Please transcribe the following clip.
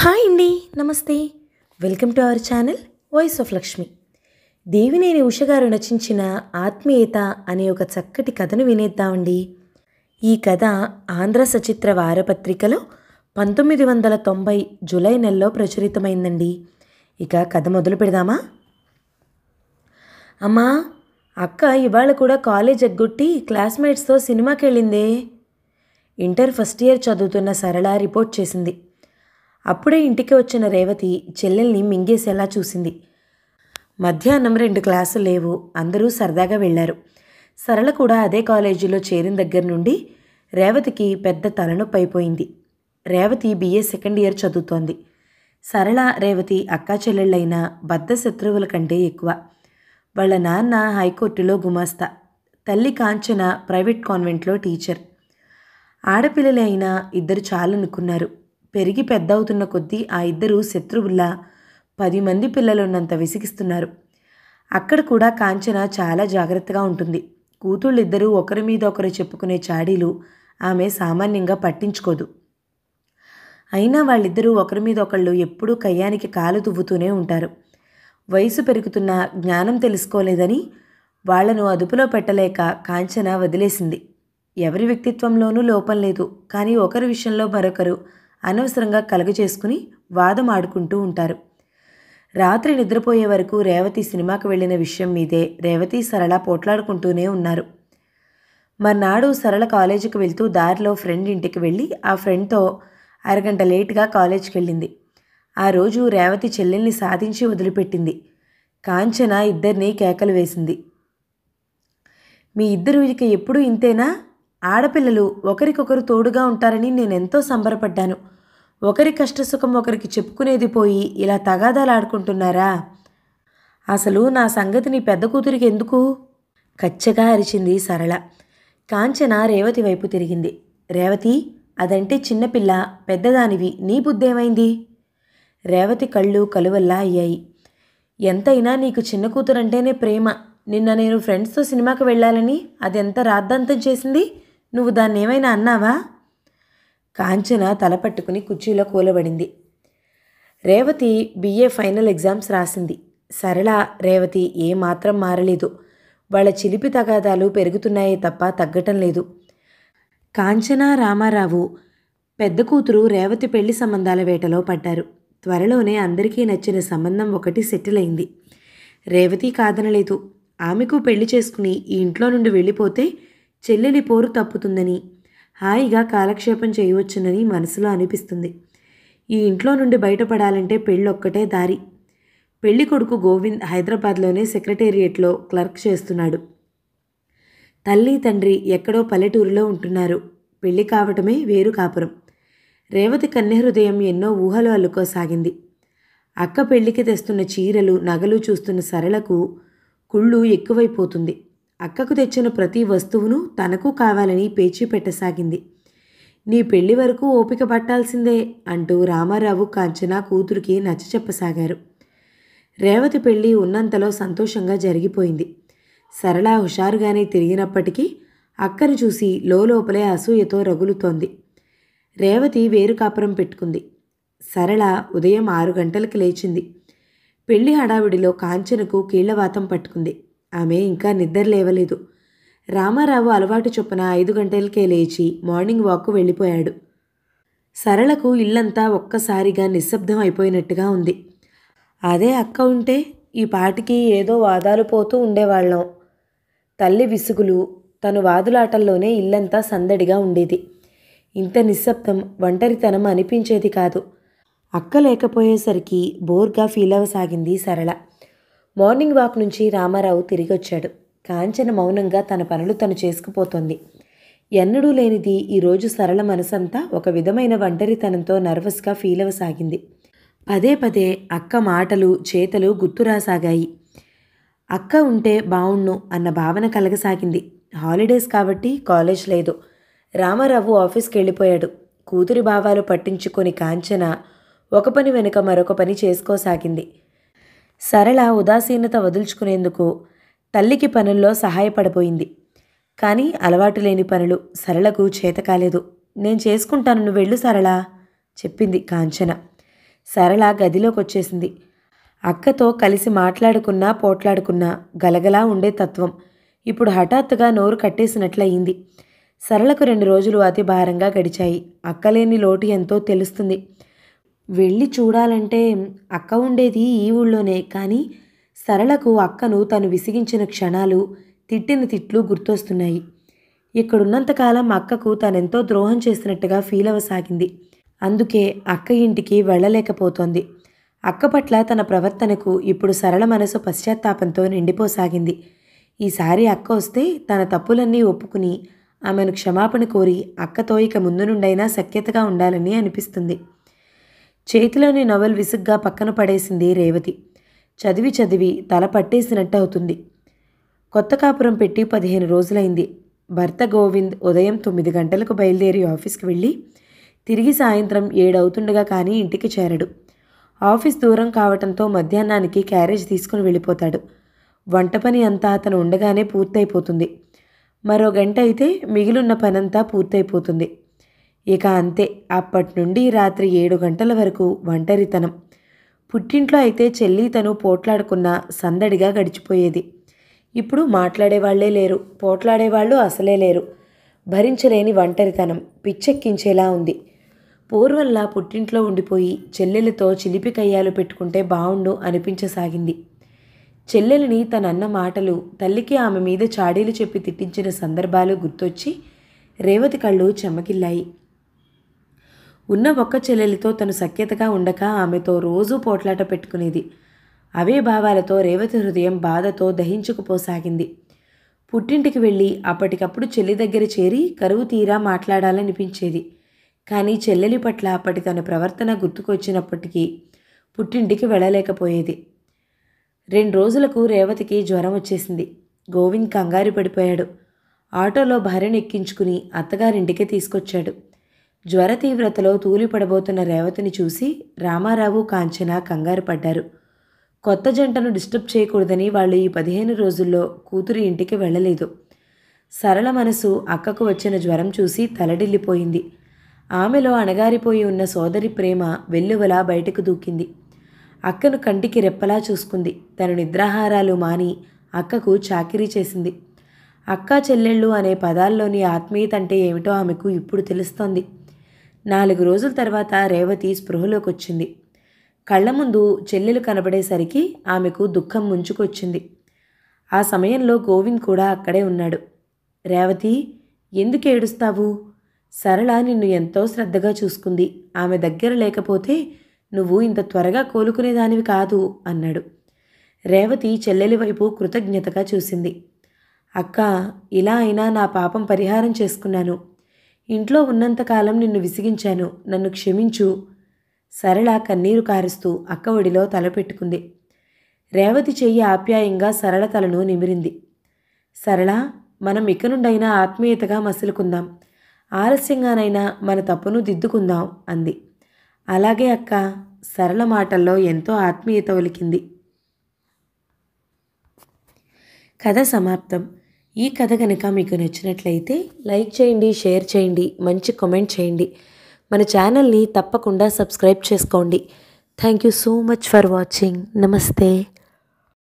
Hi అండి, నమస్తే. Welcome to our channel voice of Lakshmi. Devineni Usha గారు రచించిన ఆత్మీయత అనే ఒక చక్కటి కథను వినేద్దామండి. ఈ కథ ఆంధ్ర సచిత్ర వారపత్రికలో 1990 జూలై నెలలో ప్రచురితమైందండి. ఇక కథ మొదలు పెడదామా? అమ్మా, అక్క ఇవాళ కూడా కాలేజ్ ఎగ్గొట్టి క్లాస్మేట్స్తో సినిమాకి వెళ్ళిందే. ఇంటర్ ఫస్ట్ ఇయర్ చదువుతున్న సరళ రిపోర్ట్ చేసింది. అప్పుడే ఇంటికి వచ్చిన రేవతి చెల్లెల్ని మింగేసేలా చూసింది. మధ్యాహ్నం 2 క్లాసులు లేవు, అందరూ సరదాగా వెళ్లారు. సరళ కూడా అదే కాలేజీలో చేరిన దగ్గర నుండి రేవతికి పెద్ద తలనొప్పి అయిపోయింది. రేవతి BA సెకండ్ ఇయర్ చదువుతోంది. సరళ, రేవతి అక్కా చెల్లెళ్ళైన బద్ధ శత్రువుల కంటే ఎక్కువ. వాళ్ళ నాన్న హైకోర్టులో గుమాస్తా, తల్లి కాంచన ప్రైవేట్ కాన్వెంట్లో టీచర్. ఆడపిల్లలే అయినా ఇద్దరు చాలనుకున్నారు. పెరిగి పెద్దవుతున్న కొద్దీ ఆ ఇద్దరు శత్రువుల్లా 10 మంది పిల్లలున్నంత విసిగిస్తున్నారు. అక్కడ కూడా కాంచన చాలా జాగ్రత్తగా ఉంటుంది. కూతుళ్ళిద్దరూ ఒకరి మీద ఒకరు చెప్పుకునే చాడీలు ఆమె సామాన్యంగా పట్టించుకోదు. అయినా వాళ్ళిద్దరూ ఒకరి మీద ఒకళ్ళు ఎప్పుడూ కయ్యానికి కాలు దువ్వుతూనే ఉంటారు. వయసు పెరుగుతున్న జ్ఞానం తెలుసుకోలేదని వాళ్లను అదుపులో పెట్టలేక కాంచన వదిలేసింది. ఎవరి వ్యక్తిత్వంలోనూ లోపం లేదు, కానీ ఒకరి విషయంలో మరొకరు అనవసరంగా కలుగ చేసుకుని వాదం ఆడుకుంటూ ఉంటారు. రాత్రి నిద్రపోయే వరకు రేవతి సినిమాకి వెళ్ళిన విషయం మీదే రేవతి, సరళ పోట్లాడుకుంటూనే ఉన్నారు. మర్నాడు సరళ కాలేజీకి వెళ్తూ దారిలో ఫ్రెండ్ ఇంటికి వెళ్ళి ఆ ఫ్రెండ్తో అరగంట లేటుగా కాలేజీకి వెళ్ళింది. ఆ రోజు రేవతి చెల్లెల్ని సాధించి వదిలిపెట్టింది. కాంచన ఇద్దరినీ కేకలు వేసింది. మీ ఇద్దరు ఇక ఎప్పుడూ ఇంతేనా? ఆడపిల్లలు ఒకరికొకరు తోడుగా ఉంటారని నేనెంతో సంబరపడ్డాను. ఒకరి కష్టసుఖం ఒకరికి చెప్పుకునేది పోయి ఇలా తగాదాలాడుకుంటున్నారా? అసలు నా సంగతి నీ పెద్ద కూతురికి ఎందుకు? కచ్చగా అరిచింది సరళ. కాంచన రేవతి వైపు తిరిగింది. రేవతి, అదంటే చిన్నపిల్ల, పెద్దదానివి, నీ బుద్ధేమైంది? రేవతి కళ్ళు కలువల్లా అయ్యాయి. ఎంతైనా నీకు చిన్న కూతురంటేనే ప్రేమ. నిన్న నేను ఫ్రెండ్స్తో సినిమాకి వెళ్ళాలని అదెంత రాద్ధాంతం చేసింది. నువ్వు దాన్ని ఏమైనా అన్నావా? కాంచన తల పట్టుకుని కుర్చీలో కూలబడింది. రేవతి BA ఫైనల్ ఎగ్జామ్స్ రాసింది. సరళ, రేవతి ఏమాత్రం మారలేదు. వాళ్ళ చిలిపి తగాదాలు పెరుగుతున్నాయే తప్ప తగ్గటం లేదు. కాంచన, రామారావు పెద్ద కూతురు రేవతి పెళ్లి సంబంధాల వేటలో పడ్డారు. త్వరలోనే అందరికీ నచ్చిన సంబంధం ఒకటి సెటిల్ అయింది. రేవతి కాదనలేదు. ఆమెకు పెళ్లి చేసుకుని ఈ ఇంట్లో నుండి వెళ్ళిపోతే చెల్లెలి పోరు తప్పుతుందని, హాయిగా కాలక్షేపం చేయవచ్చునని మనసులో అనిపిస్తుంది. ఈ ఇంట్లో నుండి బయటపడాలంటే పెళ్ళొక్కటే దారి. పెళ్లి కొడుకు గోవింద్ హైదరాబాద్లోనే సెక్రటేరియట్లో క్లర్క్ చేస్తున్నాడు. తల్లి తండ్రి ఎక్కడో పల్లెటూరులో ఉంటున్నారు. పెళ్లి కావటమే వేరు కాపురం. రేవతి కన్యహృదయం ఎన్నో ఊహలు అల్లుకోసాగింది. అక్క పెళ్లికి తెస్తున్న చీరలు, నగలు చూస్తున్న సరళకు కుళ్ళు ఎక్కువైపోతుంది. అక్కకు తెచ్చిన ప్రతి వస్తువును తనకు కావాలని పేచీ పెట్టసాగింది. నీ పెళ్లి వరకు ఓపిక పట్టాల్సిందే అంటూ రామారావు, కాంచన కూతురికి నచ్చచెప్పసాగారు. రేవతి పెళ్లి ఉన్నంతలో సంతోషంగా జరిగిపోయింది. సరళ హుషారుగానే తిరిగినప్పటికీ అక్కను చూసి లోపలే అసూయతో రగులుతోంది. రేవతి వేరు కాపురం పెట్టుకుంది. సరళ ఉదయం 6 గంటలకు లేచింది. పెళ్లి హడావిడిలో కాంచనకు కీళ్లవాతం పట్టుకుంది. ఆమె ఇంకా నిద్ర లేవలేదు. రామారావు అలవాటు చొప్పున 5 గంటలకే లేచి మార్నింగ్ వాక్కు వెళ్ళిపోయాడు. సరళకు ఇల్లంతా ఒక్కసారిగా నిశ్శబ్దం అయిపోయినట్టుగా ఉంది. అదే అక్క ఉంటే ఈ పాటికి ఏదో వాదాలు పోతూ ఉండేవాళ్ళం. తల్లి విసుగులు, తను వాదులాటల్లోనే ఇల్లంతా సందడిగా ఉండేది. ఇంత నిశ్శబ్దం, ఒంటరితనం అనిపించేది కాదు. అక్క లేకపోయేసరికి బోర్గా ఫీల్ అవ్వసాగింది సరళ. మార్నింగ్ వాక్ నుంచి రామారావు తిరిగొచ్చాడు. కాంచన మౌనంగా తన పనులు తను చేసుకుపోతోంది. ఎన్నడూ లేనిది ఈరోజు సరళ మనసంతా ఒక విధమైన ఒంటరితనంతో నర్వస్గా ఫీల్ అవ్వసాగింది. పదే పదే అక్క మాటలు, చేతలు గుర్తురాసాగాయి. అక్క ఉంటే బావుణ్ణు అన్న భావన కలగసాగింది. హాలిడేస్ కాబట్టి కాలేజ్ లేదు. రామారావు ఆఫీస్కి వెళ్ళిపోయాడు. కూతురి భావాలు పట్టించుకొని కాంచన ఒక పని వెనుక మరొక పని చేసుకోసాగింది. సరళ ఉదాసీనత వదుల్చుకునేందుకు తల్లికి పనుల్లో సహాయపడబోయింది. కానీ అలవాటు లేని పనులు సరళకు చేత కాలేదు. నేను చేసుకుంటాను, నువ్వు వెళ్ళు సరళ చెప్పింది కాంచన. సరళ గదిలోకి వచ్చేసింది. అక్కతో కలిసి మాట్లాడుకున్నా పోట్లాడుకున్నా గలగలా ఉండే తత్వం ఇప్పుడు హఠాత్తుగా నోరు కట్టేసినట్లయింది. సరళకు 2 రోజులు అతి భారంగా గడిచాయి. అక్కలేని లోటు ఎంతో తెలుస్తుంది. వెళ్ళి చూడాలంటే అక్క ఉండేది ఈ ఊళ్ళోనే. కానీ సరళకు అక్కను తను విసిగించిన క్షణాలు, తిట్టిన తిట్లు గుర్తొస్తున్నాయి. ఇక్కడున్నంతకాలం అక్కకు తనెంతో ద్రోహం చేసినట్టుగా ఫీల్ అవ్వసాగింది. అందుకే అక్క ఇంటికి వెళ్ళలేకపోతోంది. అక్క పట్ల తన ప్రవర్తనకు ఇప్పుడు సరళ మనసు పశ్చాత్తాపంతో నిండిపోసాగింది. ఈసారి అక్క వస్తే తన తప్పులన్నీ ఒప్పుకుని ఆమెను క్షమాపణ కోరి అక్కతో ఇక ముందు నుండైనా సఖ్యతగా ఉండాలని అనిపిస్తుంది. చేతిలోని నవల్ విసుగ్గా పక్కన పడేసింది రేవతి. చదివి చదివి తల పట్టేసినట్టు అవుతుంది. కొత్త కాపురం పెట్టి 15 రోజులైంది. భర్త గోవింద్ ఉదయం 9 గంటలకు బయలుదేరి ఆఫీస్కి వెళ్ళి తిరిగి సాయంత్రం 7 అవుతుండగా కానీ ఇంటికి చేరడు. ఆఫీస్ దూరం కావటంతో మధ్యాహ్నానికి క్యారేజ్ తీసుకుని వెళ్ళిపోతాడు. వంట పని అంతా అతను ఉండగానే పూర్తయిపోతుంది. మరో గంట అయితే మిగిలిన పనంతా పూర్తయిపోతుంది. ఇక అంతే. అప్పటి నుండి రాత్రి 7 గంటల వరకు ఒంటరితనం. పుట్టింట్లో అయితే చెల్లి తను పోట్లాడుకున్న సందడిగా గడిచిపోయేది. ఇప్పుడు మాట్లాడేవాళ్లే లేరు, పోట్లాడేవాళ్ళు అసలే లేరు. భరించలేని ఒంటరితనం పిచ్చెక్కించేలా ఉంది. పూర్వంలా పుట్టింట్లో ఉండిపోయి చెల్లెలతో చిలిపి కయ్యాలు పెట్టుకుంటే బావుండు అనిపించసాగింది. చెల్లెలిని తనన్న మాటలు, తల్లికి ఆమె మీద చాడీలు చెప్పి తిట్టించిన సందర్భాలు గుర్తొచ్చి రేవతి కళ్ళు చెమ్మకిల్లాయి. ఉన్న ఒక్క చెల్లెలితో తను సఖ్యతగా ఉండక ఆమెతో రోజూ పోట్లాట పెట్టుకునేది. అవే భావాలతో రేవతి హృదయం బాధతో దహించుకుపోసాగింది. పుట్టింటికి వెళ్ళి అప్పటికప్పుడు చెల్లి దగ్గర చేరి కరువు తీరా మాట్లాడాలనిపించేది. కానీ చెల్లెలి పట్ల అప్పటి తన ప్రవర్తన గుర్తుకొచ్చినప్పటికీ పుట్టింటికి వెళ్ళలేకపోయేది. 2 రోజులకు రేవతికి జ్వరం వచ్చేసింది. గోవింద్ కంగారు పడిపోయాడు. ఆటోలో భార్యను ఎక్కించుకుని అత్తగారింటికి తీసుకొచ్చాడు. జ్వర తీవ్రతలో తూలిపడబోతున్న రేవతిని చూసి రామారావు, కాంచన కంగారు పడ్డారు. కొత్త జంటను డిస్టర్బ్ చేయకూడదని వాళ్ళు ఈ 15 రోజుల్లో కూతురి ఇంటికి వెళ్ళలేదు. సరళ మనసు అక్కకు వచ్చిన జ్వరం చూసి తలడిల్లిపోయింది. ఆమెలో అణగారిపోయి ఉన్న సోదరి ప్రేమ వెల్లువలా బయటకు దూకింది. అక్కను కంటికి రెప్పలా చూసుకుంది. తన నిద్రాహారాలు మాని అక్కకు చాకిరీ చేసింది. అక్కా చెల్లెళ్ళు అనే పదాల్లోని ఆత్మీయత అంటే ఏమిటో ఆమెకు ఇప్పుడు తెలుస్తోంది. 4 రోజుల తర్వాత రేవతి స్పృహలోకి వచ్చింది. కళ్ల ముందు చెల్లెలు కనబడేసరికి ఆమెకు దుఃఖం ముంచుకొచ్చింది. ఆ సమయంలో గోవింద్ కూడా అక్కడే ఉన్నాడు. రేవతి, ఎందుకు ఏడుస్తావు? సరళ నిన్ను ఎంతో శ్రద్ధగా చూసుకుంది. ఆమె దగ్గర లేకపోతే నువ్వు ఇంత త్వరగా కోలుకునేదానివి కాదు అన్నాడు. రేవతి చెల్లెలి వైపు కృతజ్ఞతగా చూసింది. అక్క, ఇలా అయినా నా పాపం పరిహారం చేసుకున్నాను. ఇంట్లో ఉన్నంతకాలం నిన్ను విసిగించాను, నన్ను క్షమించు. సరళ కన్నీరు కారుస్తూ అక్క ఒడిలో తలపెట్టుకుంది. రేవతి చెయ్యి ఆప్యాయంగా సరళ తలను నిమిరింది. సరళ, మనం ఇక నుండైనా ఆత్మీయతగా మసులుకుందాం. ఆలస్యంగానైనా మన తప్పును దిద్దుకుందాం అంది. అలాగే అక్క. సరళ మాటల్లో ఎంతో ఆత్మీయత ఒలికింది. కథ సమాప్తం. ఈ కథ కనుక మీకు నచ్చినట్లయితే లైక్ చేయండి, షేర్ చేయండి, మంచి కామెంట్ చేయండి. మన ఛానల్ని తప్పకుండా సబ్స్క్రైబ్ చేసుకోండి. Thank you so much for watching. నమస్తే.